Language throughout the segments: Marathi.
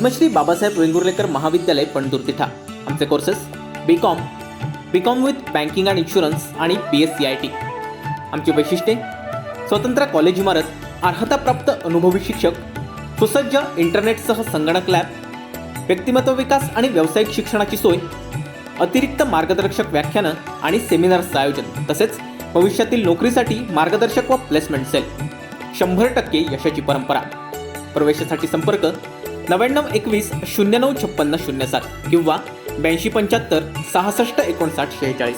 पद्मश्री बाबासाहेब वेंगुर्लेकर महाविद्यालय पणतूर तिठा। आमचे courses B Com with banking and insurance आणि BSc IT। आमची वैशिष्ट्ये: स्वतंत्र कॉलेज इमारत, अर्हताप्राप्त अनुभवी शिक्षक, सुसज्ज इंटरनेटसह संगणक लॅब, व्यक्तिमत्व विकास आणि व्यावसायिक शिक्षणाची सोय, अतिरिक्त मार्गदर्शक व्याख्यानं आणि सेमिनार्सचं आयोजन, तसेच भविष्यातील नोकरीसाठी मार्गदर्शक व प्लेसमेंट सेल। 100% यशाची परंपरा। प्रवेशासाठी संपर्क 9921 0956 07 किंवा 8275 66 59 46।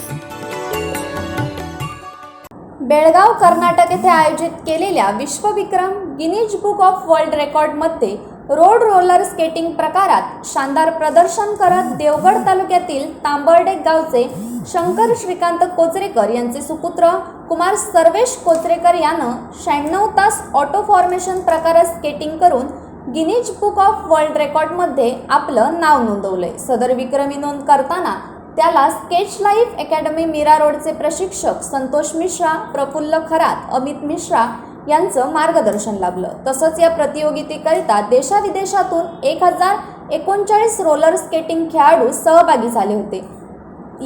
बेळगाव, कर्नाटक येथे आयोजित केलेल्या विश्वविक्रम गिनीज बुक ऑफ वर्ल्ड रेकॉर्डमध्ये रोड रोलर स्केटिंग प्रकारात शानदार प्रदर्शन करत देवगड तालुक्यातील तांबर्डे गावचे शंकर श्रीकांत कोचरेकर यांचे सुपुत्र कुमार सर्वेश कोचरेकर यानं 96 तास ऑटो फॉर्मेशन प्रकारात स्केटिंग करून गिनीज बुक ऑफ वर्ल्ड रेकॉर्डमध्ये आपलं नाव नोंदवलंय। सदर विक्रमी नोंद करताना त्याला स्केच लाईफ अकॅडमी मीरा रोडचे प्रशिक्षक संतोष मिश्रा, प्रफुल्ल खरात, अमित मिश्रा यांचं मार्गदर्शन लाभलं। तसंच या प्रतियोगितेकरिता देशाविदेशातून 1039 रोलर स्केटिंग खेळाडू सहभागी झाले होते।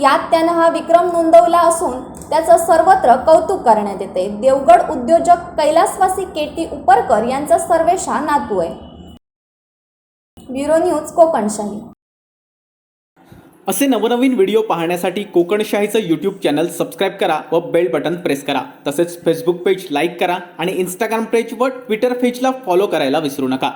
यात त्यानं हा विक्रम नोंदवला असून त्याचं सर्वत्र कौतुक करण्यात येते। देवगड उद्योजक कैलासवासी KT उपरकर यांचा सर्वेश हा नातू आहे। Bureau news, Kokanshahi. असे नवनवीन व्हिडिओ पाहण्यासाठी कोकणशाहीचं यूट्यूब चॅनल सबस्क्राईब करा व बेल बटन प्रेस करा। तसेच फेसबुक पेज लाईक करा आणि इंस्टाग्राम पेज व ट्विटर पेजला फॉलो करायला विसरू नका।